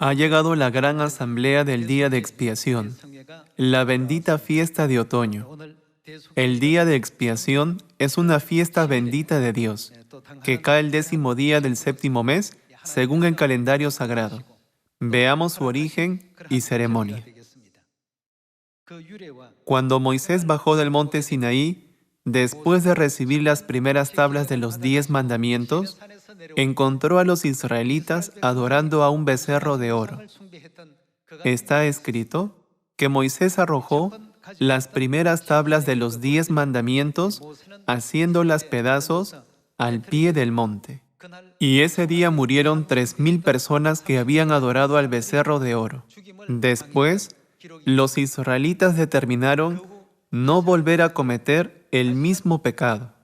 Ha llegado la gran asamblea del día de expiación, la bendita fiesta de otoño. El día de expiación es una fiesta bendita de Dios, que cae el 10º día del 7º mes, según el calendario sagrado. Veamos su origen y ceremonia. Cuando Moisés bajó del monte Sinaí, después de recibir las primeras tablas de los 10 mandamientos, encontró a los israelitas adorando a un becerro de oro. Está escrito que Moisés arrojó las primeras tablas de los 10 mandamientos, haciéndolas pedazos al pie del monte. Y ese día murieron 3,000 personas que habían adorado al becerro de oro. Después, los israelitas determinaron no volver a cometer el mismo pecado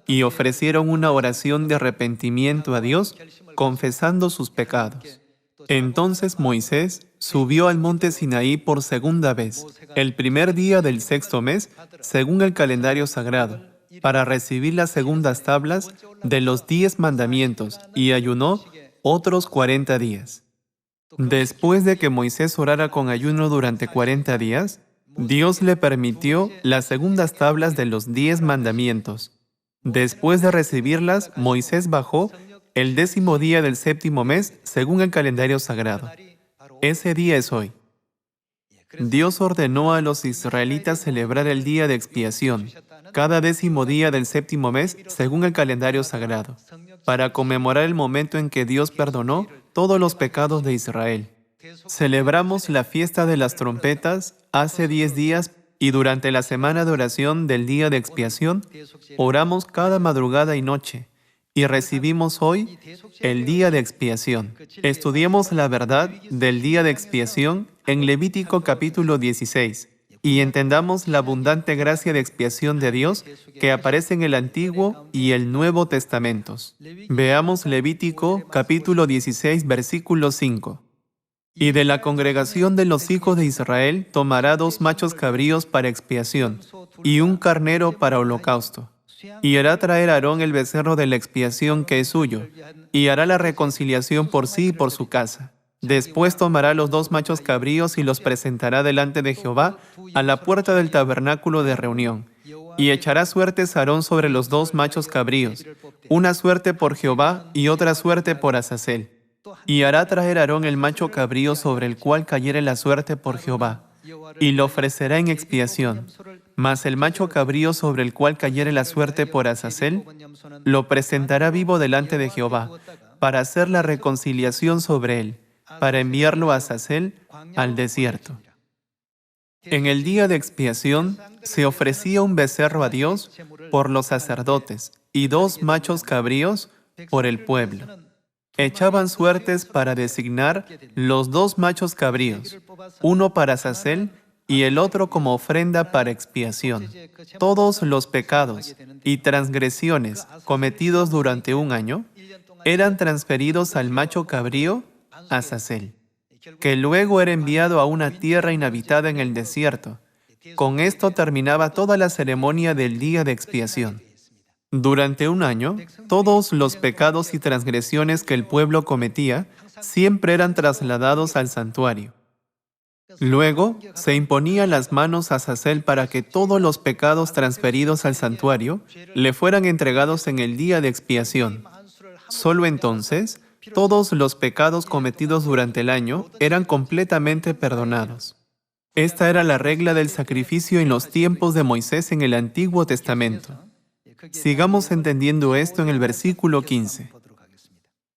y ofrecieron una oración de arrepentimiento a Dios, confesando sus pecados. Entonces Moisés subió al monte Sinaí por segunda vez, el primer día del 6º mes, según el calendario sagrado, para recibir las segundas tablas de los 10 mandamientos, y ayunó otros 40 días. Después de que Moisés orara con ayuno durante 40 días, Dios le permitió las segundas tablas de los 10 mandamientos. Después de recibirlas, Moisés bajó el 10º día del 7º mes, según el calendario sagrado. Ese día es hoy. Dios ordenó a los israelitas celebrar el día de expiación, cada 10º día del 7º mes, según el calendario sagrado, para conmemorar el momento en que Dios perdonó todos los pecados de Israel. Celebramos la fiesta de las trompetas hace 10 días y durante la semana de oración del día de expiación, oramos cada madrugada y noche, y recibimos hoy el día de expiación. Estudiemos la verdad del día de expiación en Levítico capítulo 16 y entendamos la abundante gracia de expiación de Dios que aparece en el Antiguo y el Nuevo Testamentos. Veamos Levítico capítulo 16 versículo 5. Y de la congregación de los hijos de Israel tomará 2 machos cabríos para expiación y un carnero para holocausto. Y hará traer a Aarón el becerro de la expiación que es suyo, y hará la reconciliación por sí y por su casa. Después tomará los 2 machos cabríos y los presentará delante de Jehová a la puerta del tabernáculo de reunión. Y echará suertes Aarón sobre los 2 machos cabríos, una suerte por Jehová y otra suerte por Azazel. Y hará traer Aarón el macho cabrío sobre el cual cayere la suerte por Jehová, y lo ofrecerá en expiación. Mas el macho cabrío sobre el cual cayere la suerte por Azazel, lo presentará vivo delante de Jehová, para hacer la reconciliación sobre él, para enviarlo a Azazel al desierto. En el día de expiación se ofrecía un becerro a Dios por los sacerdotes y 2 machos cabríos por el pueblo. Echaban suertes para designar los 2 machos cabríos, uno para Azazel y el otro como ofrenda para expiación. Todos los pecados y transgresiones cometidos durante un año eran transferidos al macho cabrío, Azazel, que luego era enviado a una tierra inhabitada en el desierto. Con esto terminaba toda la ceremonia del día de expiación. Durante un año, todos los pecados y transgresiones que el pueblo cometía siempre eran trasladados al santuario. Luego, se imponía las manos a Azazel para que todos los pecados transferidos al santuario le fueran entregados en el día de expiación. Solo entonces, todos los pecados cometidos durante el año eran completamente perdonados. Esta era la regla del sacrificio en los tiempos de Moisés en el Antiguo Testamento. Sigamos entendiendo esto en el versículo 15.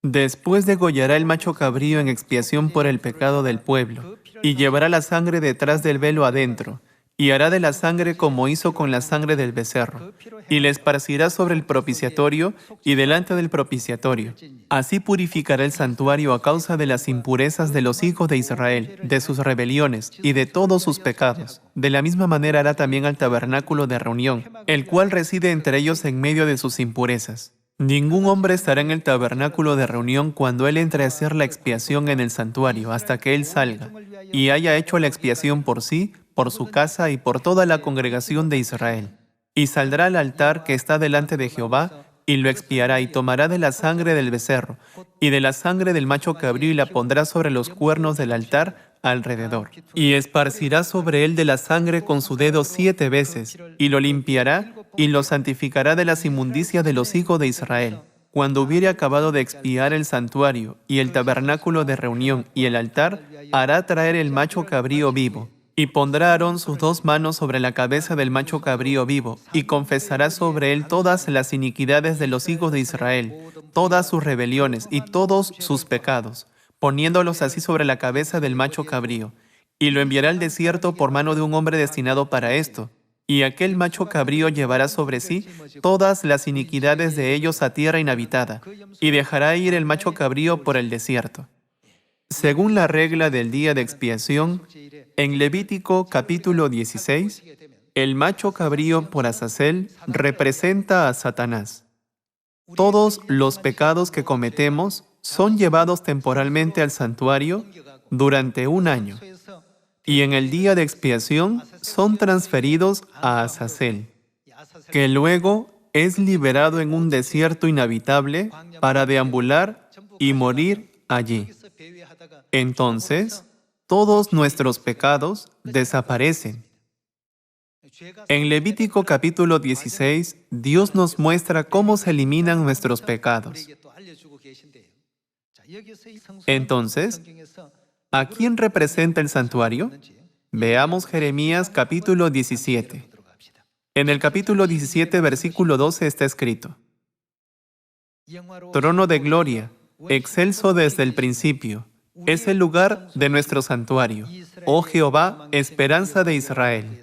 Después degollará el macho cabrío en expiación por el pecado del pueblo, y llevará la sangre detrás del velo adentro, y hará de la sangre como hizo con la sangre del becerro, y la esparcirá sobre el propiciatorio y delante del propiciatorio. Así purificará el santuario a causa de las impurezas de los hijos de Israel, de sus rebeliones y de todos sus pecados. De la misma manera hará también al tabernáculo de reunión, el cual reside entre ellos en medio de sus impurezas. Ningún hombre estará en el tabernáculo de reunión cuando él entre a hacer la expiación en el santuario, hasta que él salga, y haya hecho la expiación por sí, por su casa y por toda la congregación de Israel. Y saldrá al altar que está delante de Jehová, y lo expiará, y tomará de la sangre del becerro y de la sangre del macho cabrío y la pondrá sobre los cuernos del altar alrededor. Y esparcirá sobre él de la sangre con su dedo 7 veces, y lo limpiará y lo santificará de las inmundicias de los hijos de Israel. Cuando hubiere acabado de expiar el santuario y el tabernáculo de reunión y el altar, hará traer el macho cabrío vivo. Y pondrá Aarón sus 2 manos sobre la cabeza del macho cabrío vivo, y confesará sobre él todas las iniquidades de los hijos de Israel, todas sus rebeliones y todos sus pecados, poniéndolos así sobre la cabeza del macho cabrío. Y lo enviará al desierto por mano de un hombre destinado para esto. Y aquel macho cabrío llevará sobre sí todas las iniquidades de ellos a tierra inhabitada, y dejará ir el macho cabrío por el desierto. Según la regla del día de expiación, en Levítico capítulo 16, el macho cabrío por Azazel representa a Satanás. Todos los pecados que cometemos son llevados temporalmente al santuario durante un año, y en el día de expiación son transferidos a Azazel, que luego es liberado en un desierto inhabitable para deambular y morir allí. Entonces, todos nuestros pecados desaparecen. En Levítico capítulo 16, Dios nos muestra cómo se eliminan nuestros pecados. Entonces, ¿a quién representa el santuario? Veamos Jeremías capítulo 17. En el capítulo 17, versículo 12 está escrito: Trono de gloria, excelso desde el principio, es el lugar de nuestro santuario, oh Jehová, esperanza de Israel.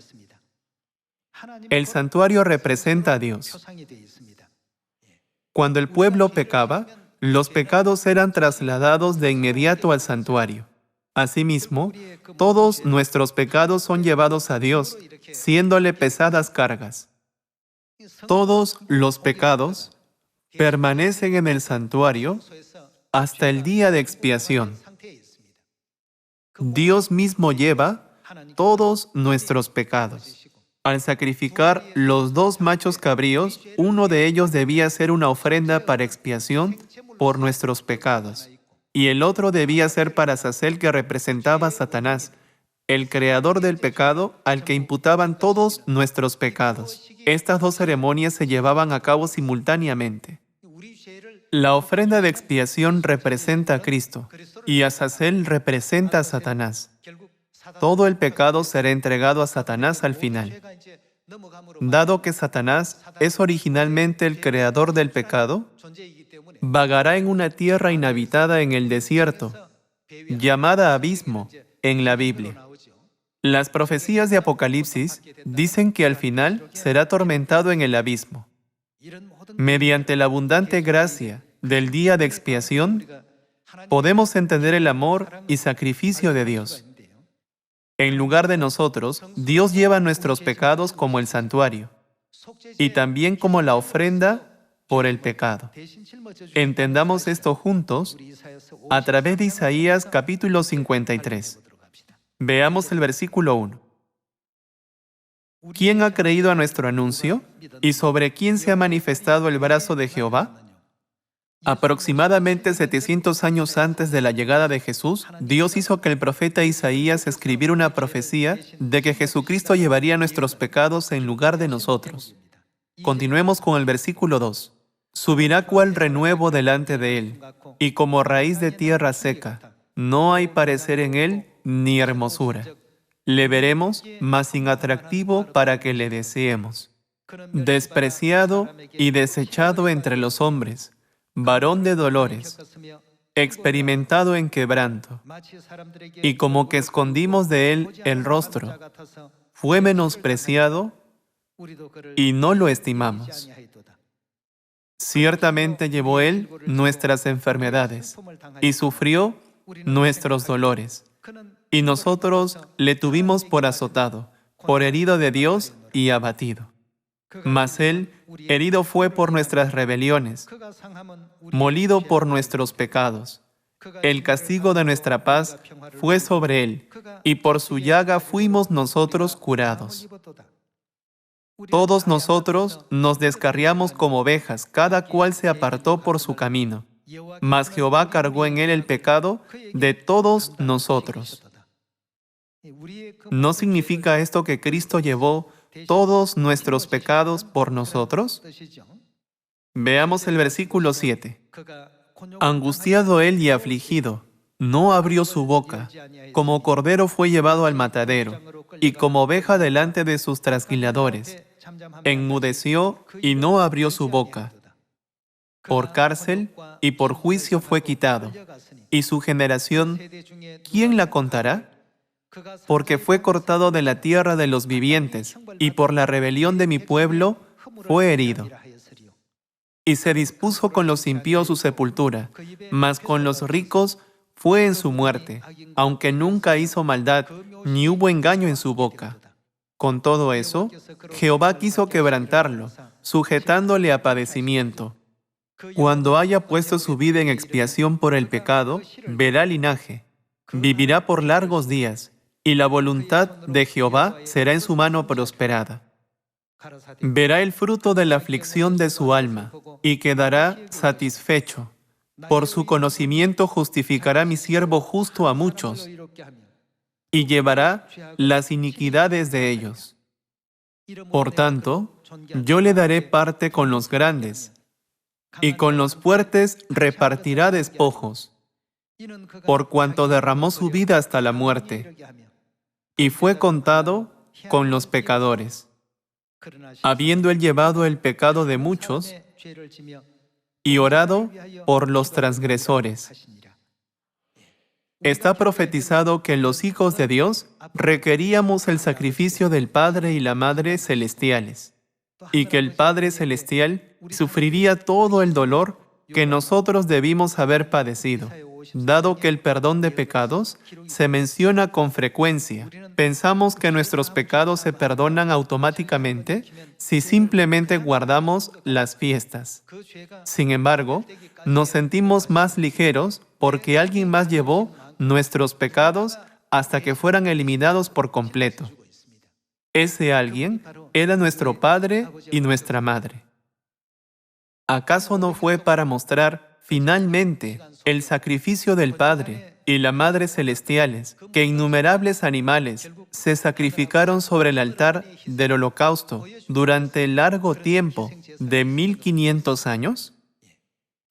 El santuario representa a Dios. Cuando el pueblo pecaba, los pecados eran trasladados de inmediato al santuario. Asimismo, todos nuestros pecados son llevados a Dios, siéndole pesadas cargas. Todos los pecados permanecen en el santuario hasta el día de expiación. Dios mismo lleva todos nuestros pecados. Al sacrificar los 2 machos cabríos, uno de ellos debía ser una ofrenda para expiación por nuestros pecados, y el otro debía ser para Azazel, que representaba a Satanás, el creador del pecado, al que imputaban todos nuestros pecados. Estas 2 ceremonias se llevaban a cabo simultáneamente. La ofrenda de expiación representa a Cristo, y Azazel representa a Satanás. Todo el pecado será entregado a Satanás al final. Dado que Satanás es originalmente el creador del pecado, vagará en una tierra inhabitada en el desierto, llamada abismo en la Biblia. Las profecías de Apocalipsis dicen que al final será atormentado en el abismo. Mediante la abundante gracia del día de expiación, podemos entender el amor y sacrificio de Dios. En lugar de nosotros, Dios lleva nuestros pecados como el santuario, y también como la ofrenda por el pecado. Entendamos esto juntos a través de Isaías capítulo 53. Veamos el versículo 1. ¿Quién ha creído a nuestro anuncio? ¿Y sobre quién se ha manifestado el brazo de Jehová? Aproximadamente 700 años antes de la llegada de Jesús, Dios hizo que el profeta Isaías escribiera una profecía de que Jesucristo llevaría nuestros pecados en lugar de nosotros. Continuemos con el versículo 2. Subirá cual renuevo delante de él, y como raíz de tierra seca. No hay parecer en él ni hermosura. Le veremos, mas sin atractivo para que le deseemos. Despreciado y desechado entre los hombres, varón de dolores, experimentado en quebranto, y como que escondimos de él el rostro, fue menospreciado y no lo estimamos. Ciertamente llevó él nuestras enfermedades y sufrió nuestros dolores, y nosotros le tuvimos por azotado, por herido de Dios y abatido. Mas él herido fue por nuestras rebeliones, molido por nuestros pecados. El castigo de nuestra paz fue sobre él, y por su llaga fuimos nosotros curados. Todos nosotros nos descarriamos como ovejas, cada cual se apartó por su camino. Mas Jehová cargó en él el pecado de todos nosotros. ¿No significa esto que Cristo llevó todos nuestros pecados por nosotros? Veamos el versículo 7. Angustiado él y afligido, no abrió su boca. Como cordero fue llevado al matadero, y como oveja delante de sus trasquiladores. Enmudeció y no abrió su boca. Por cárcel y por juicio fue quitado. ¿Y su generación, quién la contará? Porque fue cortado de la tierra de los vivientes, y por la rebelión de mi pueblo fue herido. Y se dispuso con los impíos su sepultura, mas con los ricos fue en su muerte, aunque nunca hizo maldad, ni hubo engaño en su boca. Con todo eso, Jehová quiso quebrantarlo, sujetándole a padecimiento. Cuando haya puesto su vida en expiación por el pecado, verá linaje, vivirá por largos días, y la voluntad de Jehová será en su mano prosperada. Verá el fruto de la aflicción de su alma, y quedará satisfecho. Por su conocimiento justificará mi siervo justo a muchos, y llevará las iniquidades de ellos. Por tanto, yo le daré parte con los grandes, y con los fuertes repartirá despojos, por cuanto derramó su vida hasta la muerte, y fue contado con los pecadores. Habiendo él llevado el pecado de muchos, y orado por los transgresores. Está profetizado que los hijos de Dios requeríamos el sacrificio del Padre y la Madre celestiales, y que el Padre celestial sufriría todo el dolor que nosotros debimos haber padecido. Dado que el perdón de pecados se menciona con frecuencia, pensamos que nuestros pecados se perdonan automáticamente si simplemente guardamos las fiestas. Sin embargo, nos sentimos más ligeros porque alguien más llevó nuestros pecados hasta que fueran eliminados por completo. Ese alguien era nuestro Padre y nuestra Madre. ¿Acaso no fue para mostrar finalmente el sacrificio del Padre y la Madre celestiales, que innumerables animales se sacrificaron sobre el altar del holocausto durante el largo tiempo de 1500 años?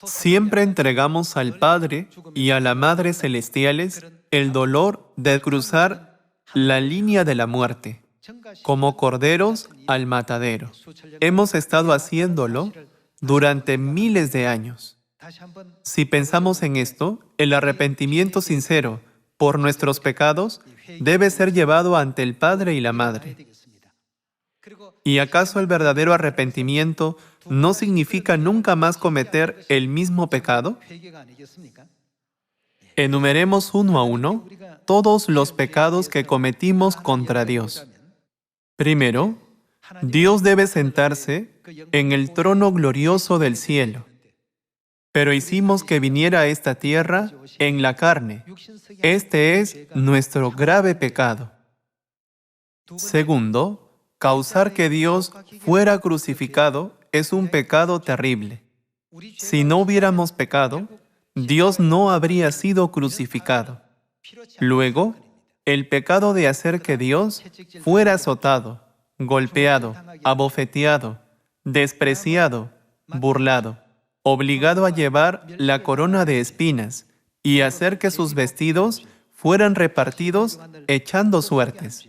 Siempre entregamos al Padre y a la Madre celestiales el dolor de cruzar la línea de la muerte, como corderos al matadero. Hemos estado haciéndolo durante miles de años. Si pensamos en esto, el arrepentimiento sincero por nuestros pecados debe ser llevado ante el Padre y la Madre. ¿Y acaso el verdadero arrepentimiento no significa nunca más cometer el mismo pecado? Enumeremos uno a uno todos los pecados que cometimos contra Dios. Primero, Dios debe sentarse en el trono glorioso del cielo. Pero hicimos que viniera a esta tierra en la carne. Este es nuestro grave pecado. Segundo, causar que Dios fuera crucificado es un pecado terrible. Si no hubiéramos pecado, Dios no habría sido crucificado. Luego, el pecado de hacer que Dios fuera azotado, golpeado, abofeteado, despreciado, burlado, obligado a llevar la corona de espinas y hacer que sus vestidos fueran repartidos echando suertes.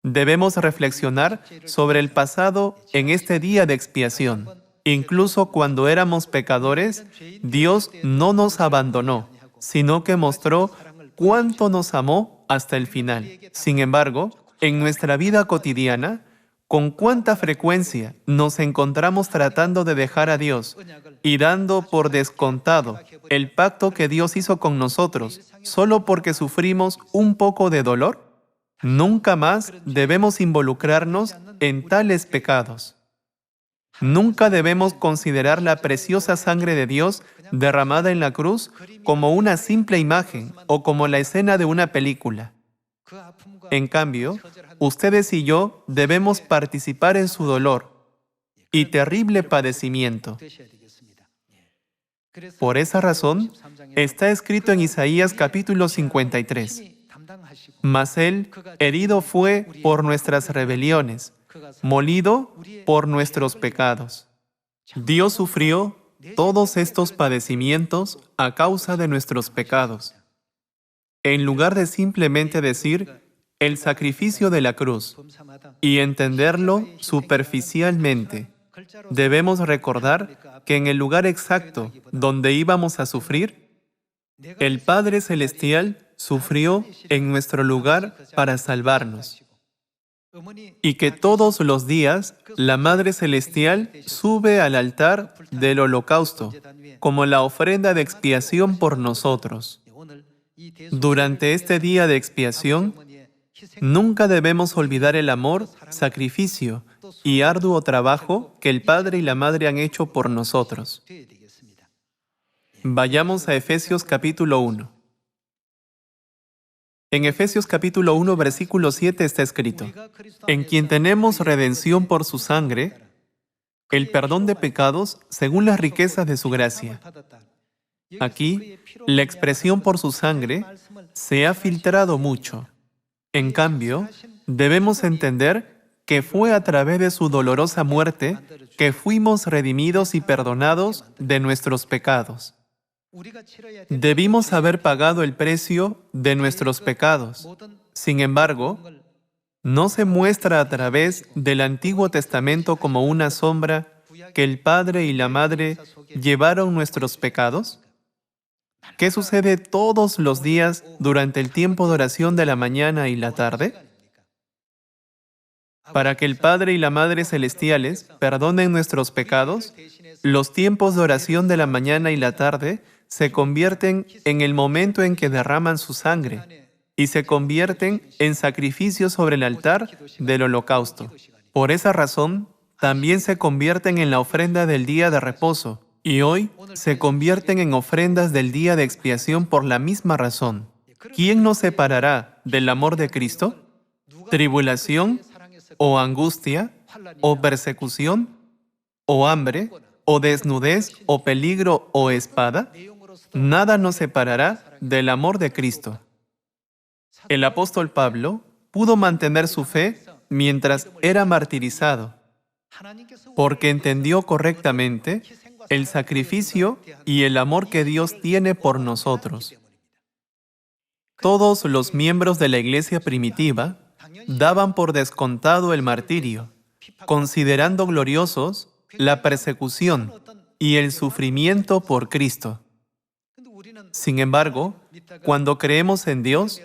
Debemos reflexionar sobre el pasado en este día de expiación. Incluso cuando éramos pecadores, Dios no nos abandonó, sino que mostró cuánto nos amó hasta el final. Sin embargo, en nuestra vida cotidiana, ¿con cuánta frecuencia nos encontramos tratando de dejar a Dios y dando por descontado el pacto que Dios hizo con nosotros solo porque sufrimos un poco de dolor? Nunca más debemos involucrarnos en tales pecados. Nunca debemos considerar la preciosa sangre de Dios derramada en la cruz como una simple imagen o como la escena de una película. En cambio, ustedes y yo debemos participar en su dolor y terrible padecimiento. Por esa razón, está escrito en Isaías capítulo 53. Mas Él herido fue por nuestras rebeliones, molido por nuestros pecados. Dios sufrió todos estos padecimientos a causa de nuestros pecados. En lugar de simplemente decir el sacrificio de la cruz y entenderlo superficialmente, debemos recordar que en el lugar exacto donde íbamos a sufrir, el Padre Celestial sufrió en nuestro lugar para salvarnos. Y que todos los días la Madre Celestial sube al altar del holocausto como la ofrenda de expiación por nosotros. Durante este día de expiación, nunca debemos olvidar el amor, sacrificio y arduo trabajo que el Padre y la Madre han hecho por nosotros. Vayamos a Efesios capítulo 1. En Efesios capítulo 1, versículo 7 está escrito: en quien tenemos redención por su sangre, el perdón de pecados según las riquezas de su gracia. Aquí, la expresión por su sangre se ha filtrado mucho. En cambio, debemos entender que fue a través de su dolorosa muerte que fuimos redimidos y perdonados de nuestros pecados. Debimos haber pagado el precio de nuestros pecados. Sin embargo, ¿no se muestra a través del Antiguo Testamento como una sombra que el Padre y la Madre llevaron nuestros pecados? ¿Qué sucede todos los días durante el tiempo de oración de la mañana y la tarde? Para que el Padre y la Madre celestiales perdonen nuestros pecados, los tiempos de oración de la mañana y la tarde se convierten en el momento en que derraman su sangre y se convierten en sacrificios sobre el altar del holocausto. Por esa razón, también se convierten en la ofrenda del día de reposo y hoy se convierten en ofrendas del día de expiación por la misma razón. ¿Quién nos separará del amor de Cristo? ¿Tribulación? ¿O angustia? ¿O persecución? ¿O hambre? ¿O desnudez? ¿O peligro? ¿O espada? Nada nos separará del amor de Cristo. El apóstol Pablo pudo mantener su fe mientras era martirizado, porque entendió correctamente el sacrificio y el amor que Dios tiene por nosotros. Todos los miembros de la iglesia primitiva daban por descontado el martirio, considerando gloriosos la persecución y el sufrimiento por Cristo. Sin embargo, cuando creemos en Dios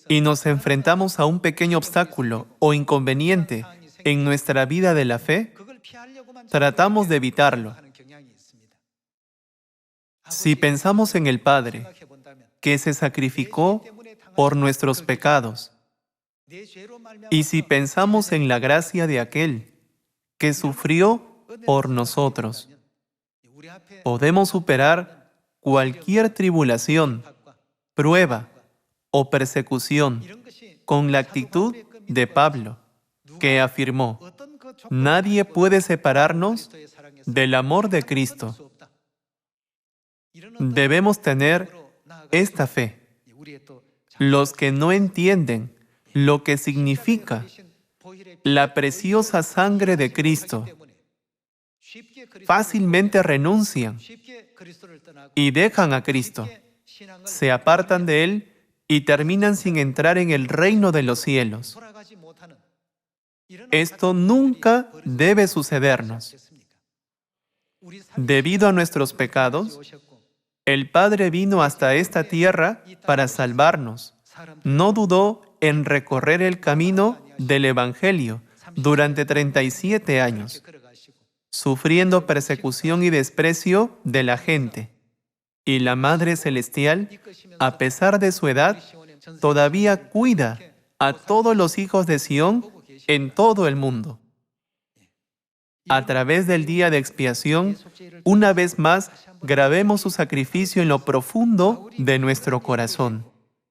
y nos enfrentamos a un pequeño obstáculo o inconveniente en nuestra vida de la fe, tratamos de evitarlo. Si pensamos en el Padre, que se sacrificó por nuestros pecados, y si pensamos en la gracia de aquel que sufrió por nosotros, podemos superar cualquier tribulación, prueba o persecución con la actitud de Pablo, que afirmó: nadie puede separarnos del amor de Cristo. Debemos tener esta fe. Los que no entienden lo que significa la preciosa sangre de Cristo fácilmente renuncian y dejan a Cristo, se apartan de Él y terminan sin entrar en el reino de los cielos. Esto nunca debe sucedernos. Debido a nuestros pecados, el Padre vino hasta esta tierra para salvarnos. No dudó en recorrer el camino del Evangelio durante 37 años, sufriendo persecución y desprecio de la gente. Y la Madre Celestial, a pesar de su edad, todavía cuida a todos los hijos de Sión en todo el mundo. A través del día de expiación, una vez más, grabemos su sacrificio en lo profundo de nuestro corazón.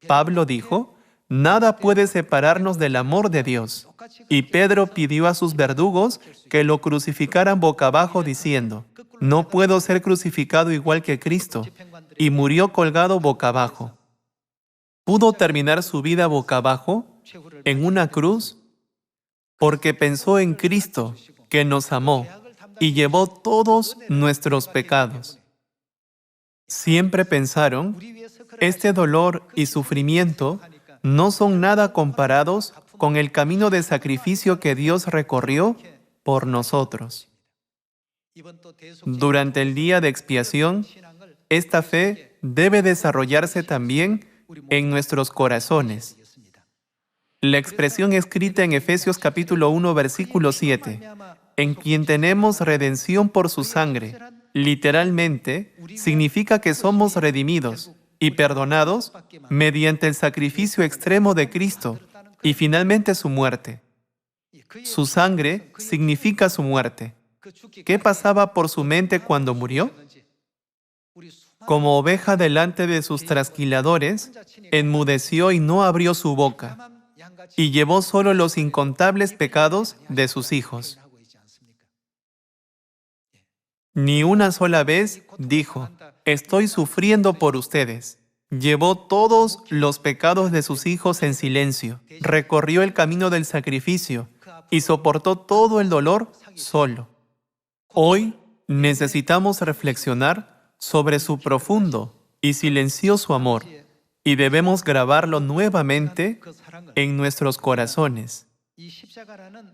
Pablo dijo: nada puede separarnos del amor de Dios. Y Pedro pidió a sus verdugos que lo crucificaran boca abajo diciendo, no puedo ser crucificado igual que Cristo. Y murió colgado boca abajo. ¿Pudo terminar su vida boca abajo, en una cruz? Porque pensó en Cristo, que nos amó y llevó todos nuestros pecados. Siempre pensaron, este dolor y sufrimiento no son nada comparados con el camino de sacrificio que Dios recorrió por nosotros. Durante el día de expiación, esta fe debe desarrollarse también en nuestros corazones. La expresión escrita en Efesios capítulo 1, versículo 7, en quien tenemos redención por su sangre, literalmente, significa que somos redimidos y perdonados mediante el sacrificio extremo de Cristo y finalmente su muerte. Su sangre significa su muerte. ¿Qué pasaba por su mente cuando murió? Como oveja delante de sus trasquiladores, enmudeció y no abrió su boca, y llevó solo los incontables pecados de sus hijos. Ni una sola vez dijo, estoy sufriendo por ustedes. Llevó todos los pecados de sus hijos en silencio, recorrió el camino del sacrificio y soportó todo el dolor solo. Hoy necesitamos reflexionar sobre su profundo y silencioso amor y debemos grabarlo nuevamente en nuestros corazones.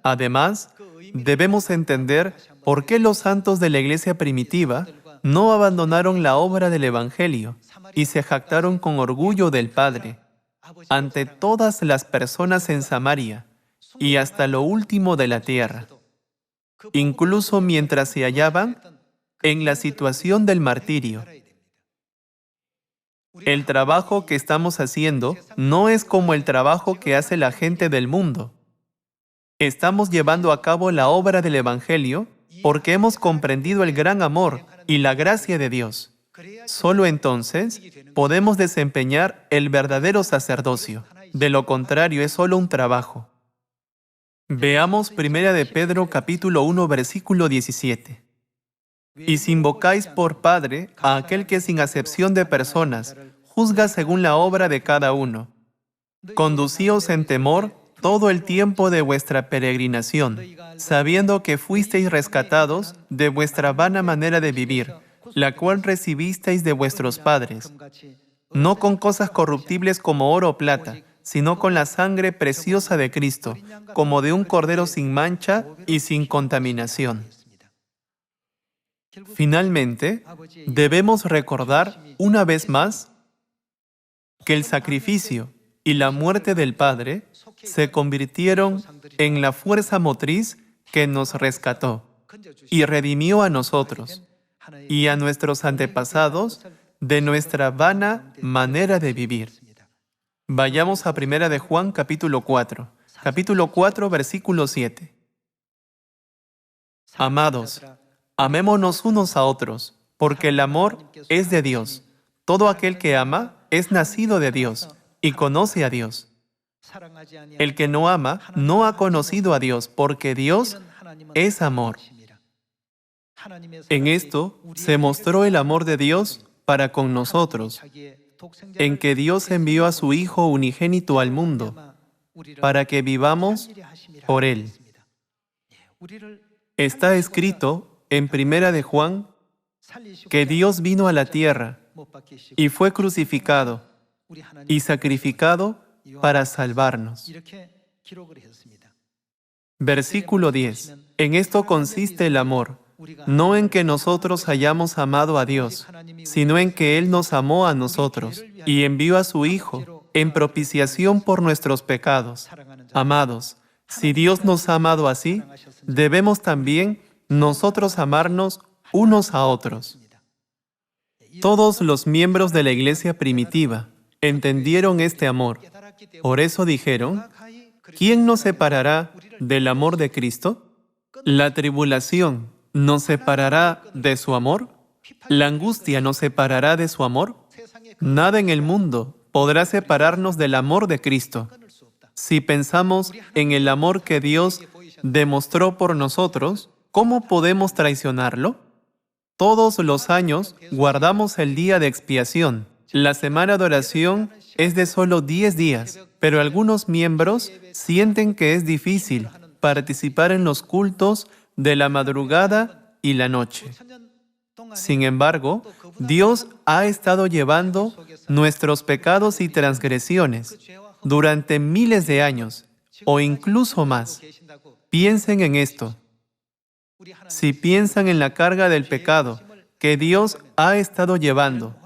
Además, debemos entender por qué los santos de la iglesia primitiva no abandonaron la obra del Evangelio y se jactaron con orgullo del Padre ante todas las personas en Samaria y hasta lo último de la tierra, incluso mientras se hallaban en la situación del martirio. El trabajo que estamos haciendo no es como el trabajo que hace la gente del mundo. Estamos llevando a cabo la obra del Evangelio porque hemos comprendido el gran amor y la gracia de Dios. Solo entonces podemos desempeñar el verdadero sacerdocio. De lo contrario, es solo un trabajo. Veamos 1 de Pedro capítulo 1, versículo 17. Y si invocáis por Padre a aquel que sin acepción de personas juzga según la obra de cada uno, conducíos en temor todo el tiempo de vuestra peregrinación, sabiendo que fuisteis rescatados de vuestra vana manera de vivir, la cual recibisteis de vuestros padres, no con cosas corruptibles como oro o plata, sino con la sangre preciosa de Cristo, como de un cordero sin mancha y sin contaminación. Finalmente, debemos recordar una vez más que el sacrificio y la muerte del Padre se convirtieron en la fuerza motriz que nos rescató y redimió a nosotros y a nuestros antepasados de nuestra vana manera de vivir. Vayamos a 1 de Juan capítulo 4, versículo 7. Amados, amémonos unos a otros, porque el amor es de Dios. Todo aquel que ama es nacido de Dios y conoce a Dios. El que no ama no ha conocido a Dios, porque Dios es amor. En esto se mostró el amor de Dios para con nosotros, en que Dios envió a su Hijo unigénito al mundo, para que vivamos por Él. Está escrito en 1 de Juan que Dios vino a la tierra y fue crucificado y sacrificado para salvarnos. Versículo 10. En esto consiste el amor, no en que nosotros hayamos amado a Dios, sino en que Él nos amó a nosotros y envió a su Hijo en propiciación por nuestros pecados. Amados, si Dios nos ha amado así, debemos también nosotros amarnos unos a otros. Todos los miembros de la iglesia primitiva entendieron este amor. Por eso dijeron, ¿quién nos separará del amor de Cristo? ¿La tribulación nos separará de su amor? ¿La angustia nos separará de su amor? Nada en el mundo podrá separarnos del amor de Cristo. Si pensamos en el amor que Dios demostró por nosotros, ¿cómo podemos traicionarlo? Todos los años guardamos el día de expiación. La semana de oración es de solo 10 días, pero algunos miembros sienten que es difícil participar en los cultos de la madrugada y la noche. Sin embargo, Dios ha estado llevando nuestros pecados y transgresiones durante miles de años, o incluso más. Piensen en esto. Si piensan en la carga del pecado que Dios ha estado llevando,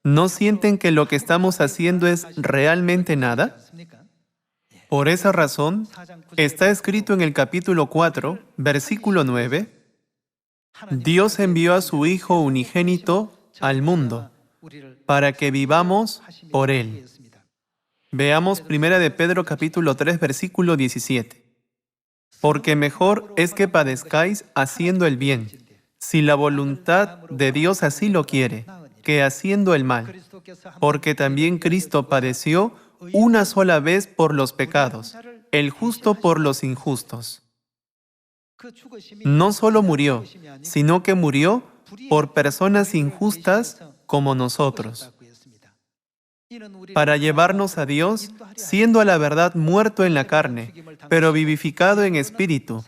¿no sienten que lo que estamos haciendo es realmente nada? Por esa razón, está escrito en el capítulo 4, versículo 9, Dios envió a su Hijo unigénito al mundo para que vivamos por Él. Veamos 1 de Pedro capítulo 3, versículo 17. Porque mejor es que padezcáis haciendo el bien, si la voluntad de Dios así lo quiere, que haciendo el mal. Porque también Cristo padeció una sola vez por los pecados, el justo por los injustos. No solo murió, sino que murió por personas injustas como nosotros, para llevarnos a Dios, siendo a la verdad muerto en la carne, pero vivificado en espíritu,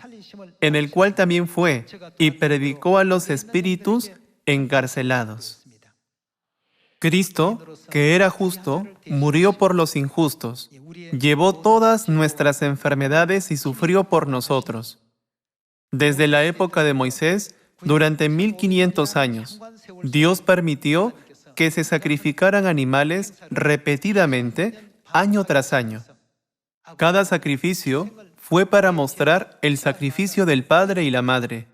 en el cual también fue, y predicó a los espíritus encarcelados. Cristo, que era justo, murió por los injustos, llevó todas nuestras enfermedades y sufrió por nosotros. Desde la época de Moisés, durante 1500 años, Dios permitió que se sacrificaran animales repetidamente, año tras año. Cada sacrificio fue para mostrar el sacrificio del padre y la madre.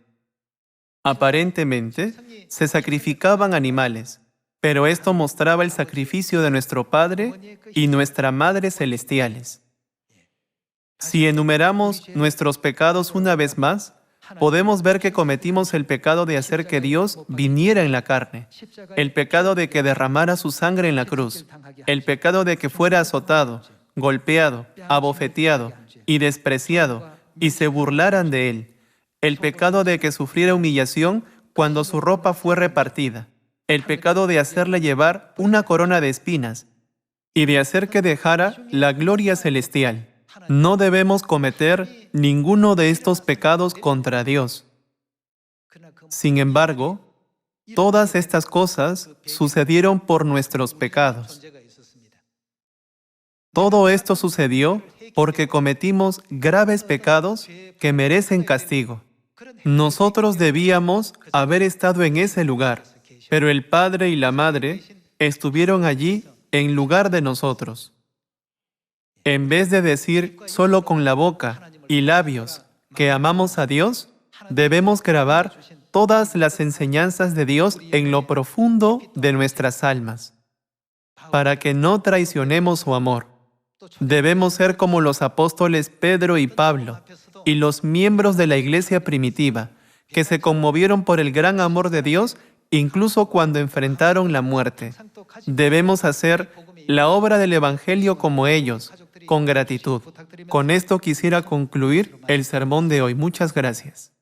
Aparentemente, se sacrificaban animales, pero esto mostraba el sacrificio de nuestro Padre y nuestra Madre celestiales. Si enumeramos nuestros pecados una vez más, podemos ver que cometimos el pecado de hacer que Dios viniera en la carne, el pecado de que derramara su sangre en la cruz, el pecado de que fuera azotado, golpeado, abofeteado y despreciado, y se burlaran de él, el pecado de que sufriera humillación cuando su ropa fue repartida, el pecado de hacerle llevar una corona de espinas, y de hacer que dejara la gloria celestial. No debemos cometer ninguno de estos pecados contra Dios. Sin embargo, todas estas cosas sucedieron por nuestros pecados. Todo esto sucedió porque cometimos graves pecados que merecen castigo. Nosotros debíamos haber estado en ese lugar, pero el Padre y la Madre estuvieron allí en lugar de nosotros. En vez de decir solo con la boca y labios que amamos a Dios, debemos grabar todas las enseñanzas de Dios en lo profundo de nuestras almas, para que no traicionemos su amor. Debemos ser como los apóstoles Pedro y Pablo y los miembros de la iglesia primitiva, que se conmovieron por el gran amor de Dios incluso cuando enfrentaron la muerte. Debemos hacer la obra del Evangelio como ellos, con gratitud. Con esto quisiera concluir el sermón de hoy. Muchas gracias.